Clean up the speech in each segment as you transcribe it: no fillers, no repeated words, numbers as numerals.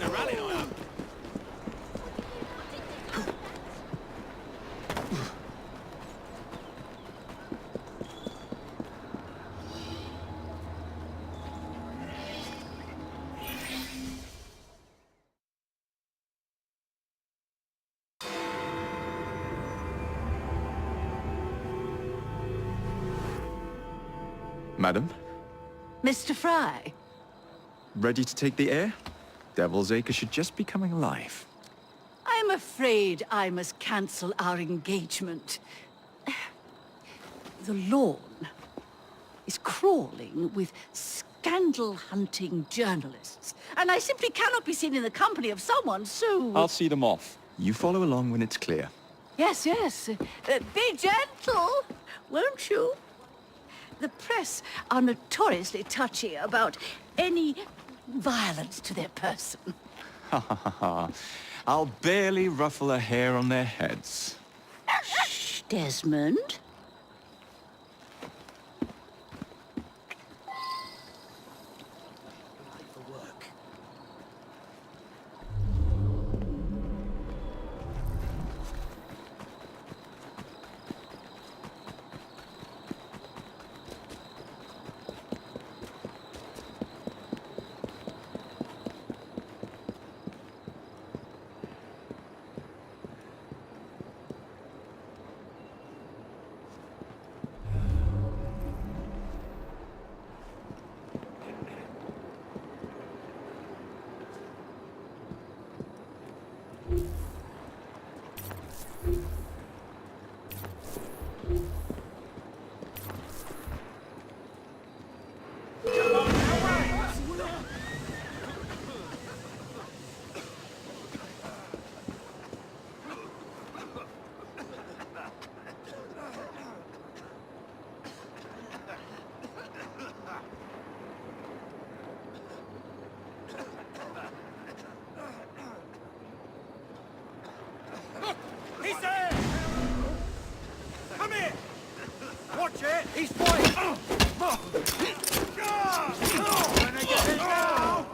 a rally, I am. Madam, Mr. Fry, ready to take the air? Devil's Acre should just be coming alive. I'm afraid I must cancel our engagement. The lawn is crawling with scandal-hunting journalists, and I simply cannot be seen in the company of someone so... I'll see them off. You follow along when it's clear. Yes, yes. Be gentle, won't you? The press are notoriously touchy about any violence to their person. Ha ha ha ha. I'll barely ruffle a hair on their heads. Shh, Desmond. He's there! Come here! Watch it! He's fighting! When they get this now!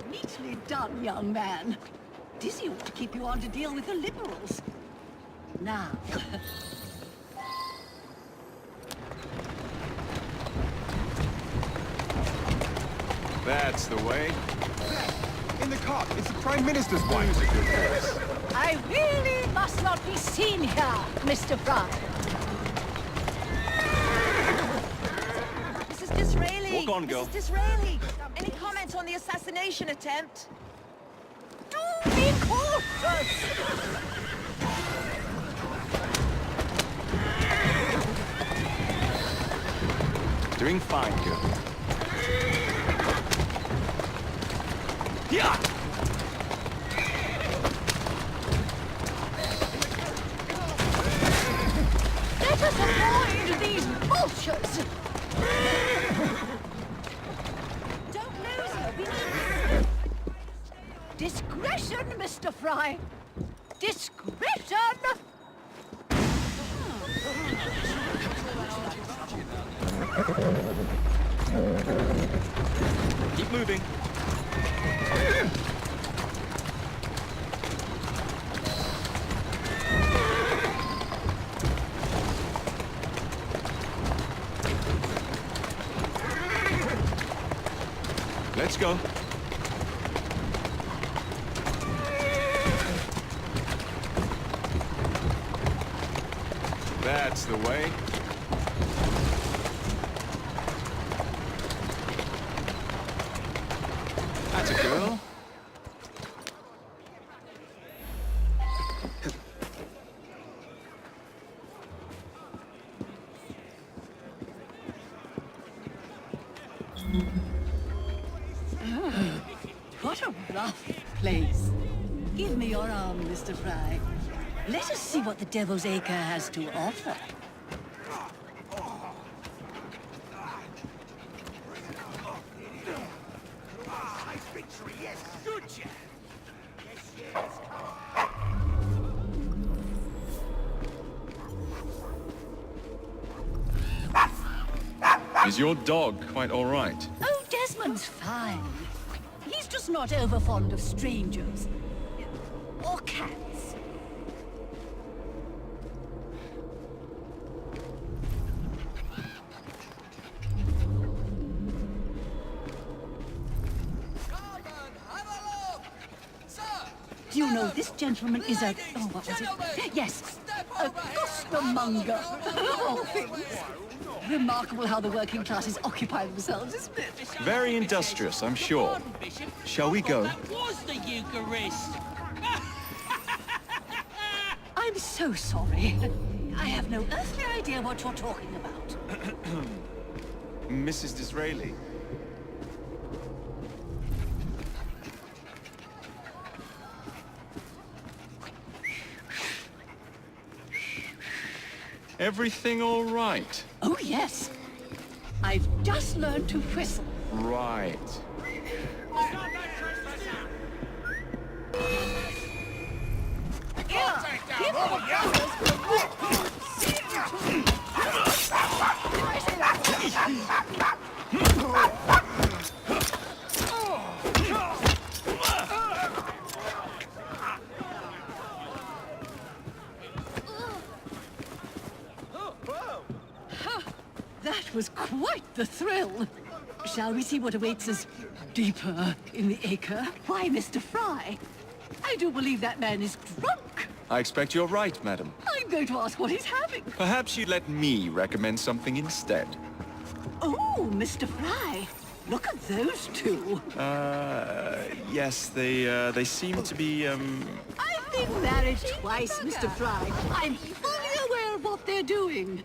Neatly done, young man. Dizzy ought to keep you on to deal with the liberals. Now... That's the way. In the cart, it's the Prime Minister's wife. I really must not be seen here, Mr. Fry. Mrs. Disraeli! Walk on, girl. Mrs. Disraeli! Any comments on the assassination attempt? Do be cautious! Doing fine, girl. Yeah! Let us avoid these vultures! Don't lose her, we need... Discretion, Mr. Fry! Discretion! Keep moving. Let's go. That's the way. That's a girl. What a rough place. Give me your arm, Mr. Fry. Let us see what the Devil's Acre has to offer. Is your dog quite all right? Oh, Desmond's fine. He's just not over fond of strangers. Or cats. Do you know this gentleman is a... Oh, what was it? Yes, a costermonger. Oh, things. Remarkable how the working classes occupy themselves, isn't it? Very industrious, I'm sure. Shall we go? That was the Eucharist! I'm so sorry. I have no earthly idea what you're talking about. Mrs. Disraeli. Everything all right? Oh, yes. I've just learned to whistle. Right. That was quite the thrill. Shall we see what awaits us deeper in the acre? Why, Mr. Fry, I do believe that man is drunk. I expect you're right, madam. I'm going to ask what he's having. Perhaps you'd let me recommend something instead. Oh, Mr. Fry, look at those two. Yes, they seem to be, I've been married twice, Mr. Fry. I'm fully aware of what they're doing.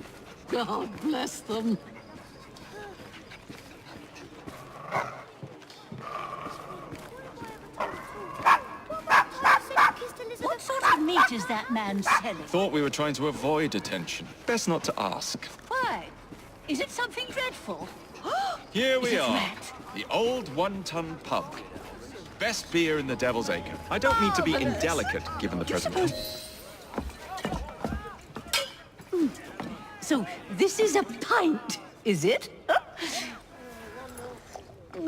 God bless them. What sort of meat is that man selling? Thought we were trying to avoid attention. Best not to ask. Why? Is it something dreadful? Here Is we it are. rat? The old one-ton pub. Best beer in the Devil's Acre. I don't mean to be Marvelous. indelicate, given the Do you present. So, this is a pint, is it?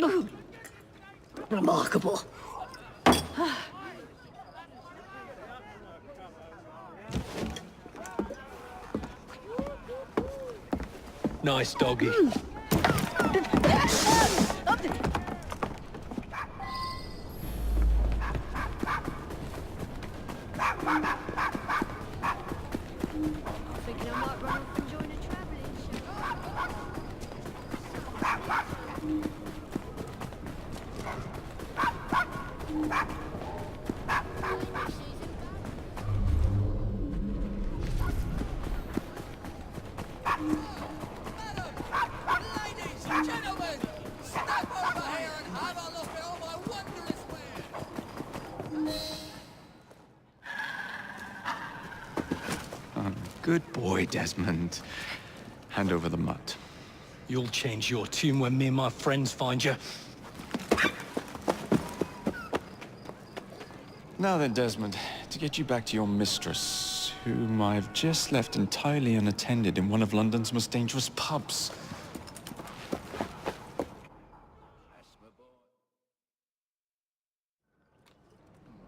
Oh, remarkable. Nice doggy. Thinking I might run off and join a travelling Ladies and gentlemen, step over here and have a look at all my wondrous wares. Good boy, Desmond. Hand over the mutt. You'll change your tune when me and my friends find you. Now then, Desmond, to get you back to your mistress, whom I've just left entirely unattended in one of London's most dangerous pubs.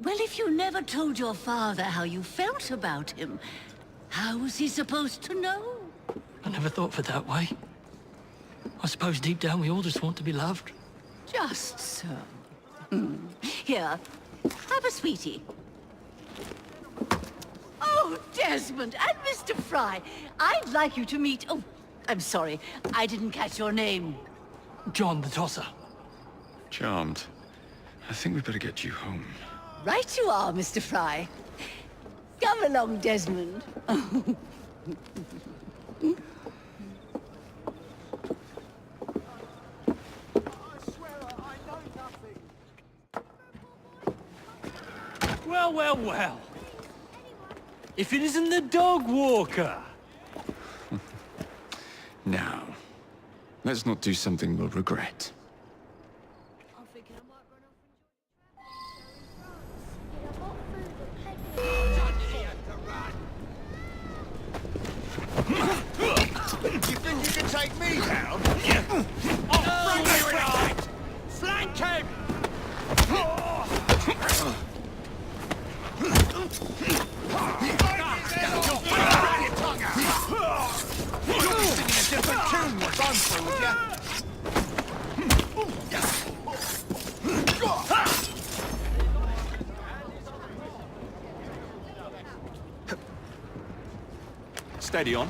Well, if you never told your father how you felt about him, how was he supposed to know? I never thought of it that way. I suppose deep down we all just want to be loved. Just so. Here, have a sweetie. Oh, Desmond and Mr. Fry, I'd like you to meet... Oh, I'm sorry, I didn't catch your name. John the Tosser. Charmed. I think we better get you home. Right you are, Mr. Fry. Come along, Desmond. Well, well, well. If it isn't the dog walker. Now, let's not do something we'll regret. I'm thinking I might run off and join a travelling show. You think you can take me down? Flank him! You'll be singing a different tune once I'm through with you. Steady on.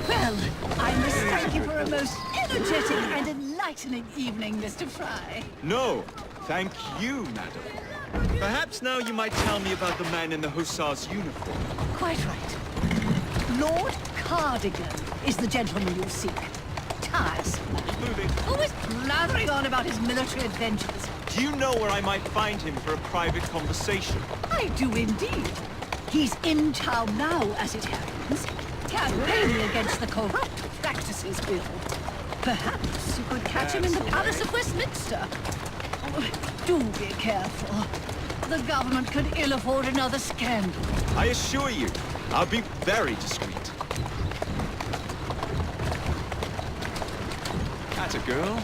Well, I must thank you for a most energetic and enlightening evening, Mr. Fry. No, thank you, madam. Perhaps now you might tell me about the man in the hussar's uniform. Quite right. Lord Cardigan is the gentleman you seek. Tiresome man. Moving. Always blathering on about his military adventures. Do you know where I might find him for a private conversation? I do indeed. He's in town now, as it happens, campaigning against the Corrupt Practices Bill. Perhaps you could catch him in the Palace of Westminster. Oh, do be careful. The government could ill afford another scandal. I assure you, I'll be very discreet. That's a girl.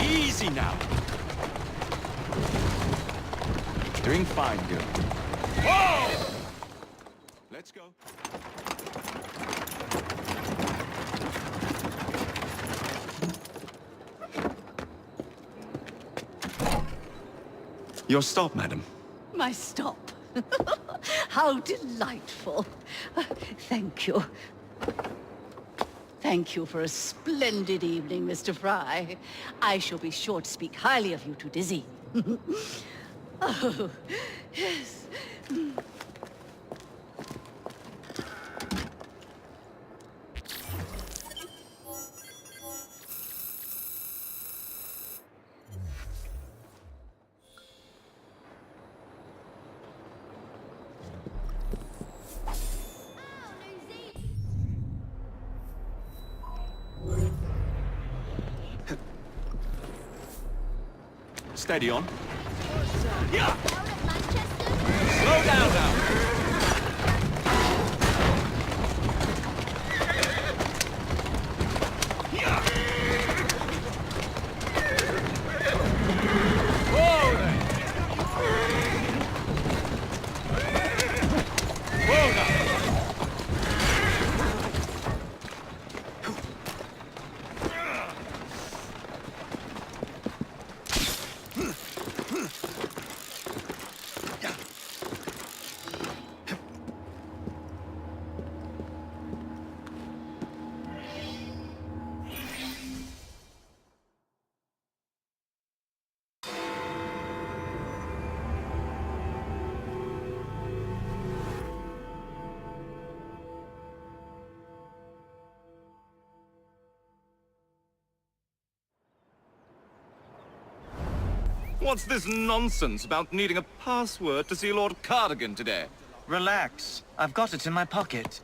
Easy now. Doing fine, girl. Whoa! Let's go. Your stop, madam. My stop. How delightful. Thank you. Thank you for a splendid evening, Mr. Fry. I shall be sure to speak highly of you to Dizzy. Oh, yes. Steady on. Yeah! Slow down now! Whoa there! Whoa now! What's this nonsense about needing a password to see Lord Cardigan today? Relax. I've got it in my pocket.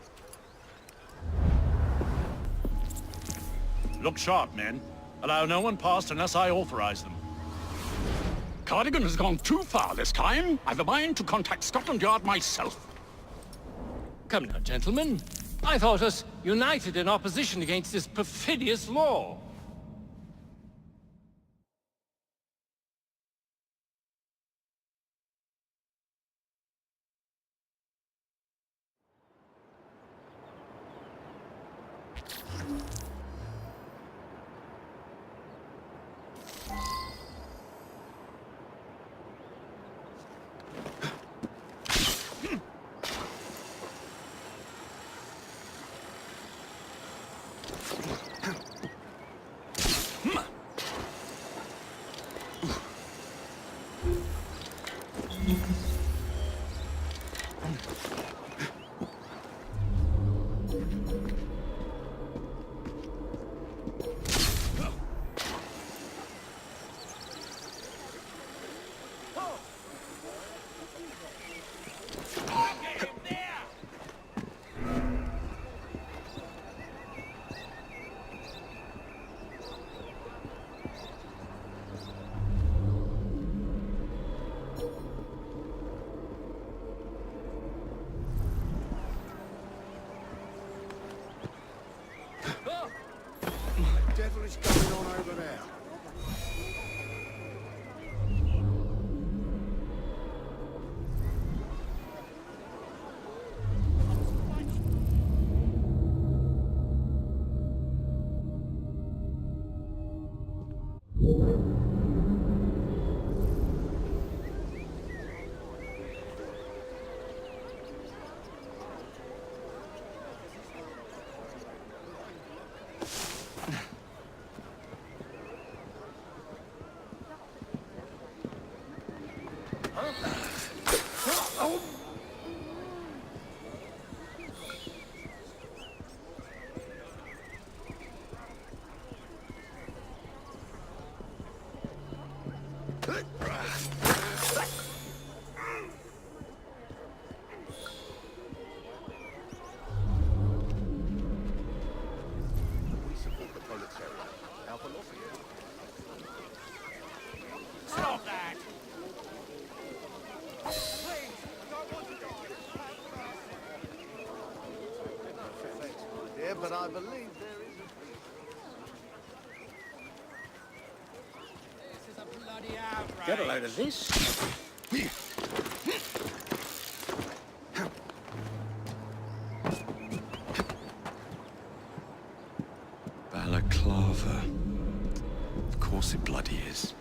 Look sharp, men. Allow no one past unless I authorize them. Cardigan has gone too far this time. I've a mind to contact Scotland Yard myself. Come now, gentlemen. I thought us united in opposition against this perfidious law. Stop that! Yeah, but I believe there is This is a bloody outrage. Get a load of this. Balaclava. Of course it bloody is.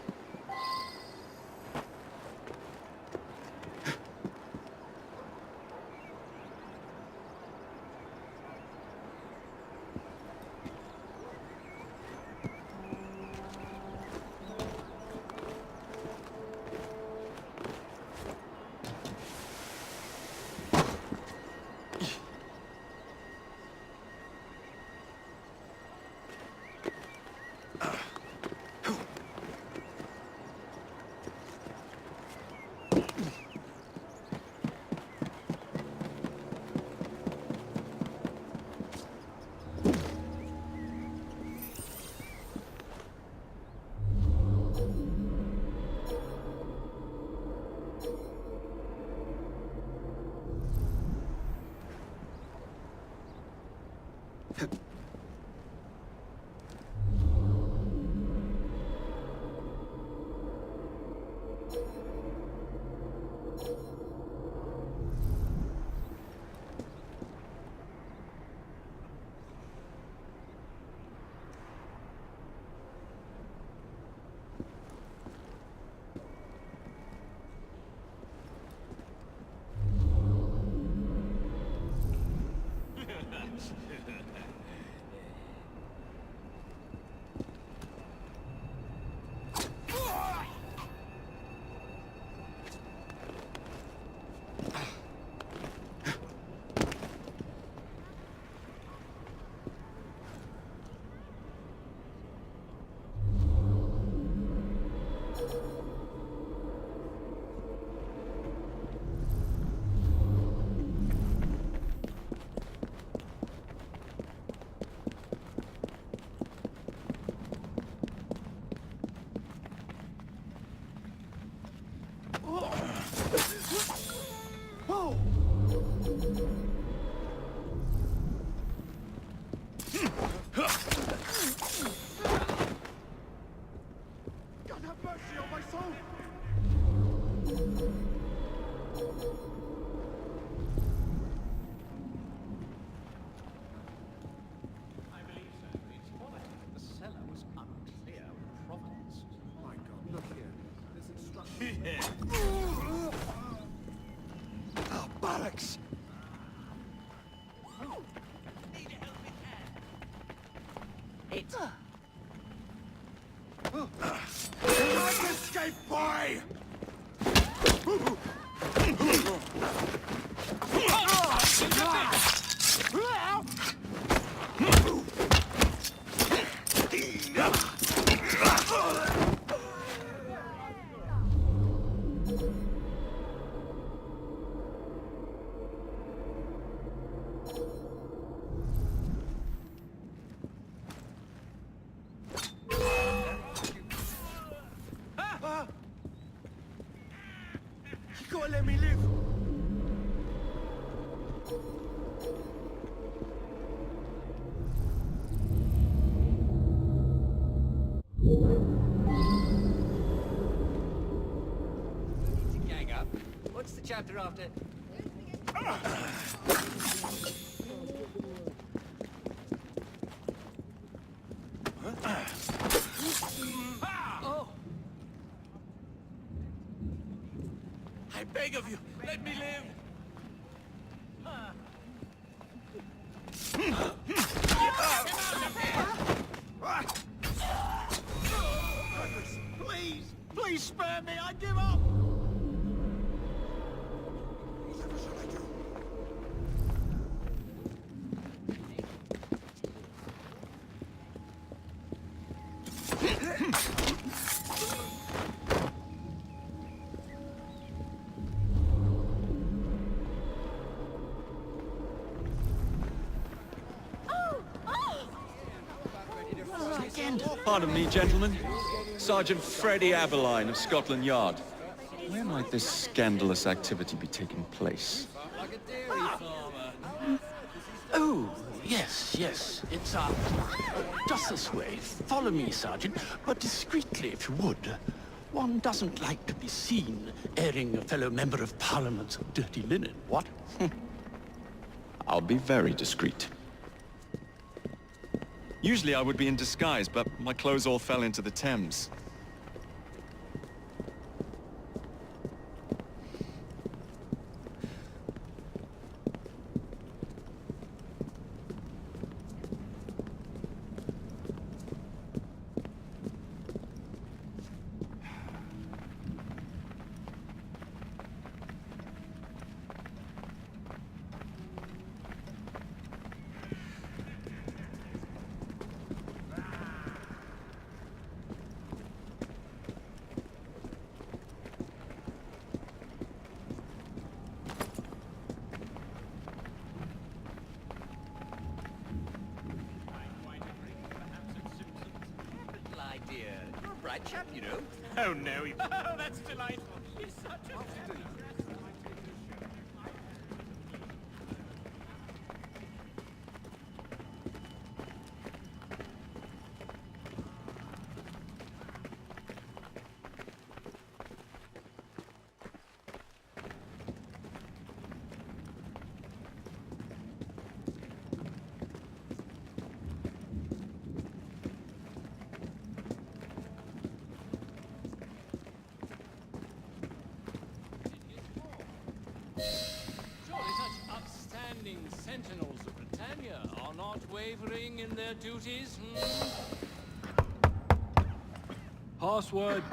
Oh, bollocks! It. Can't escape, boy! You gotta let me live! Gang up. What's the chapter after? Oh. I beg of you, let me live! Please! Please spare me! I give up! Pardon me, gentlemen. Sergeant Freddie Aberline of Scotland Yard. Where might this scandalous activity be taking place? Oh, yes. It's, just this way. Follow me, Sergeant, but discreetly, if you would. One doesn't like to be seen airing a fellow member of Parliament's dirty linen, what? I'll be very discreet. Usually I would be in disguise, but my clothes all fell into the Thames. Bright chap, you know. Oh, no, he... Oh, that's delightful. He's such a... Sentinels of Britannia are not wavering in their duties, Password?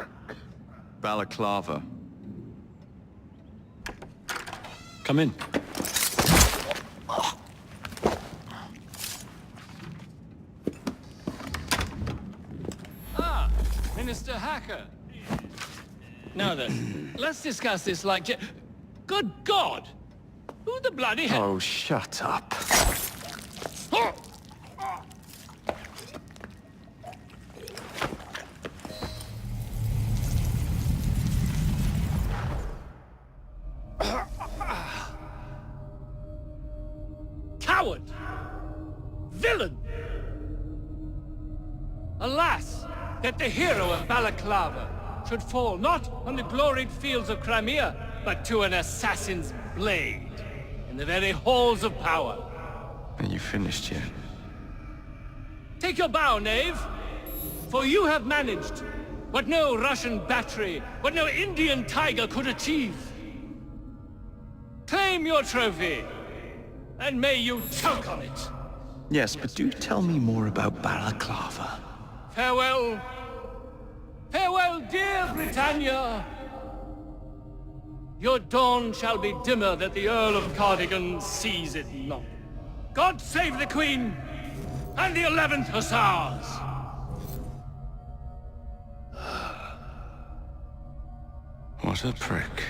Balaclava. Come in. Ah, Minister Hacker. Now then, let's discuss this like... Good God! Who the bloody hell... Oh, shut up. Coward! Villain! Alas, that the hero of Balaclava should fall not on the gloried fields of Crimea, but to an assassin's blade in the very halls of power. Are you finished yet? Take your bow, knave, for you have managed what no Russian battery, what no Indian tiger could achieve. Claim your trophy, and may you choke on it. Yes, but do tell me more about Balaclava. Farewell. Farewell, dear Britannia. Your dawn shall be dimmer that the Earl of Cardigan sees it not. God save the Queen and the 11th Hussars! What a prick.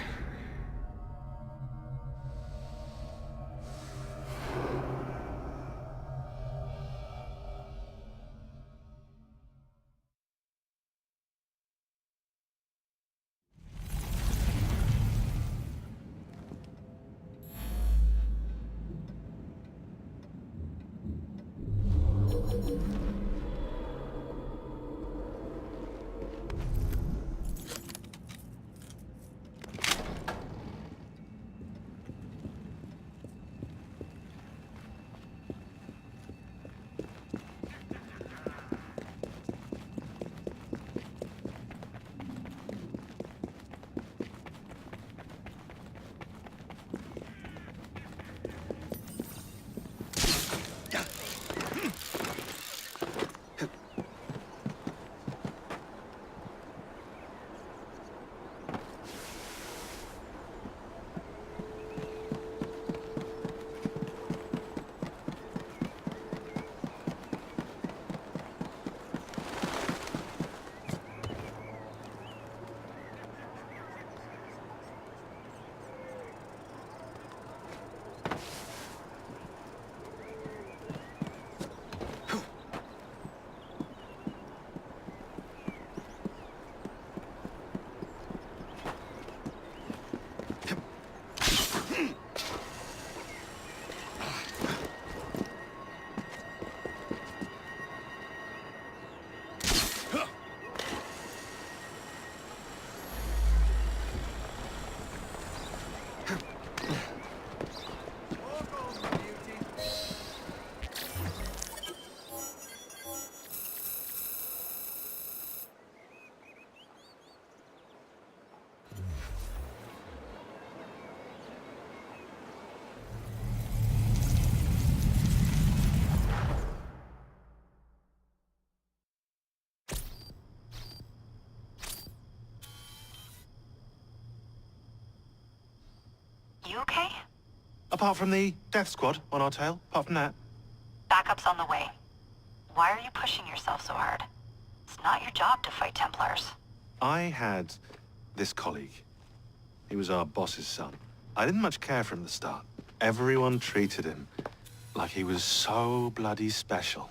okay? Apart from the death squad on our tail, apart from that. Backup's on the way. Why are you pushing yourself so hard? It's not your job to fight Templars. I had this colleague. He was our boss's son. I didn't much care for him at the start. Everyone treated him like he was so bloody special.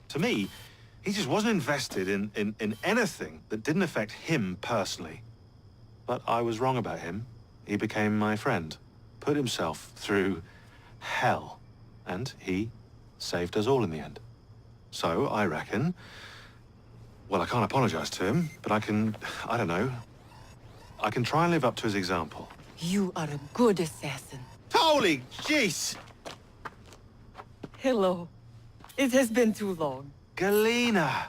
To me, he just wasn't invested in anything that didn't affect him personally. But I was wrong about him. He became my friend, put himself through hell, and he saved us all in the end. So, I reckon... Well, I can't apologize to him, but I don't know. I can try and live up to his example. You are a good assassin. Holy jeez! Hello. It has been too long. Galena!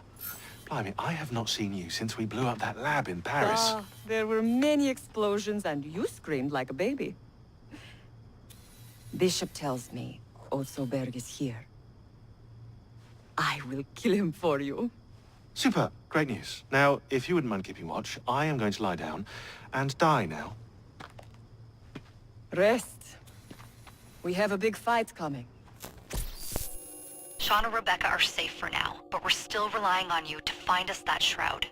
Blimey, I have not seen you since we blew up that lab in Paris. There were many explosions and you screamed like a baby. Bishop tells me Otsoberg is here. I will kill him for you. Super. Great news. Now, if you wouldn't mind keeping watch, I am going to lie down and die now. Rest. We have a big fight coming. Sean and Rebecca are safe for now, but we're still relying on you to find us that shroud.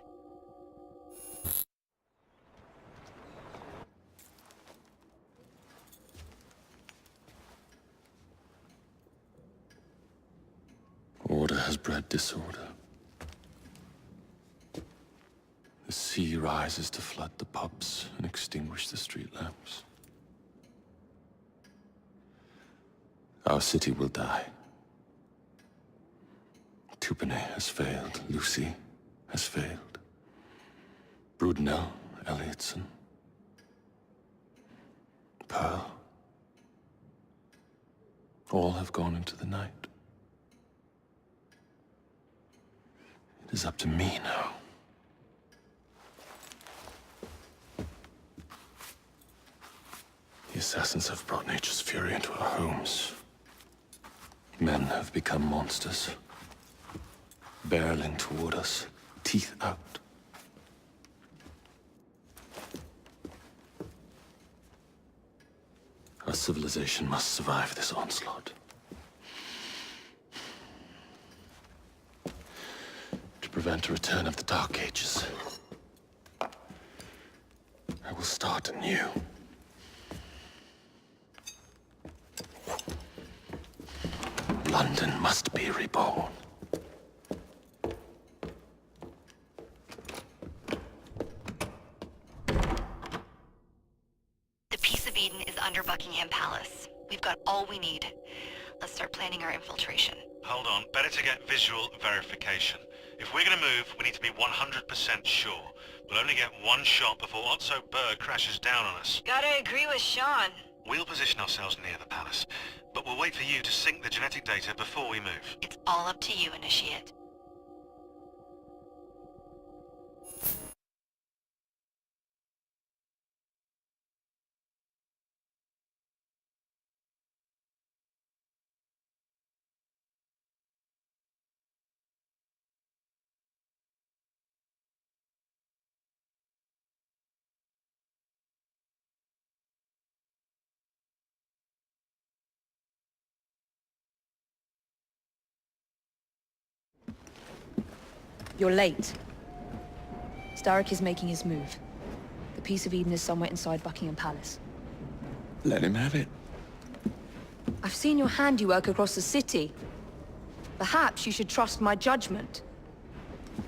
Order has bred disorder. The sea rises to flood the pubs and extinguish the street lamps. Our city will die. Tupene has failed. Lucy has failed. Brudenell, Elliotson, Pearl. All have gone into the night. It is up to me now. The assassins have brought nature's fury into our homes. Men have become monsters, barreling toward us, teeth out. Our civilization must survive this onslaught. To prevent a return of the Dark Ages, I will start anew. London must be reborn. The Peace of Eden is under Buckingham Palace. We've got all we need. Let's start planning our infiltration. Hold on. Better to get visual verification. If we're gonna move, we need to be 100% sure. We'll only get one shot before Otso Berg crashes down on us. Gotta agree with Sean. We'll position ourselves near the palace, but we'll wait for you to sync the genetic data before we move. It's all up to you, Initiate. You're late. Starrick is making his move. The Peace of Eden is somewhere inside Buckingham Palace. Let him have it. I've seen your handiwork across the city. Perhaps you should trust my judgment.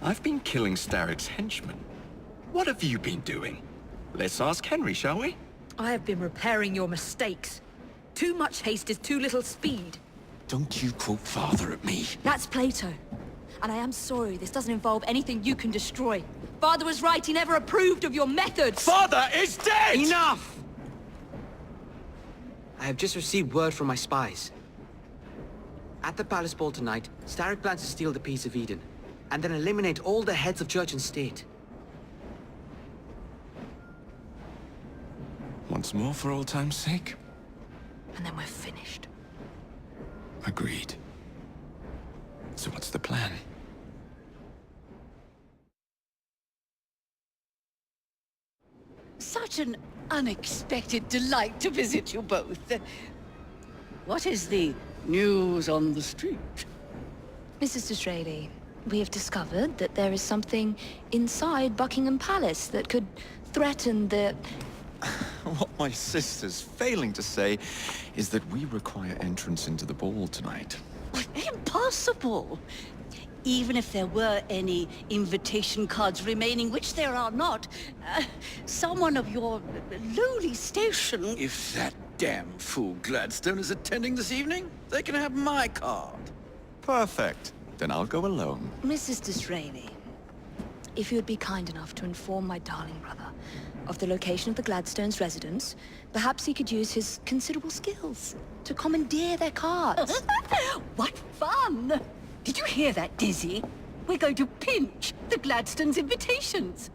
I've been killing Starrick's henchmen. What have you been doing? Let's ask Henry, shall we? I have been repairing your mistakes. Too much haste is too little speed. Don't you quote father at me. That's Plato. And I am sorry, this doesn't involve anything you can destroy. Father was right, he never approved of your methods! Father is dead! Enough! I have just received word from my spies. At the Palace Ball tonight, Starrick plans to steal the Peace of Eden, and then eliminate all the heads of church and state. Once more for old time's sake. And then we're finished. Agreed. So what's the plan? Such an unexpected delight to visit you both. What is the news on the street? Mrs. Disraeli, we have discovered that there is something inside Buckingham Palace that could threaten the... What my sister's failing to say is that we require entrance into the ball tonight. Impossible! Even if there were any invitation cards remaining, which there are not, someone of your lowly station... If that damn fool Gladstone is attending this evening, they can have my card. Perfect. Then I'll go alone. Mrs. Disraeli, if you would be kind enough to inform my darling brother of the location of the Gladstones' residence, perhaps he could use his considerable skills to commandeer their cards. What fun! Did you hear that, Dizzy? We're going to pinch the Gladstones' invitations.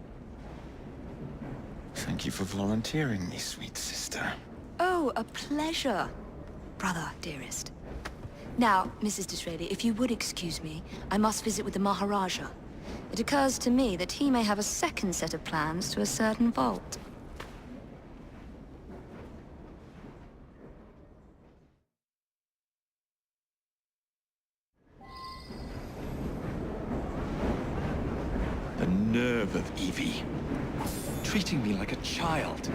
Thank you for volunteering me, sweet sister. Oh, a pleasure, brother, dearest. Now, Mrs. Disraeli, if you would excuse me, I must visit with the Maharaja. It occurs to me that he may have a second set of plans to a certain vault. The nerve of Evie. Treating me like a child.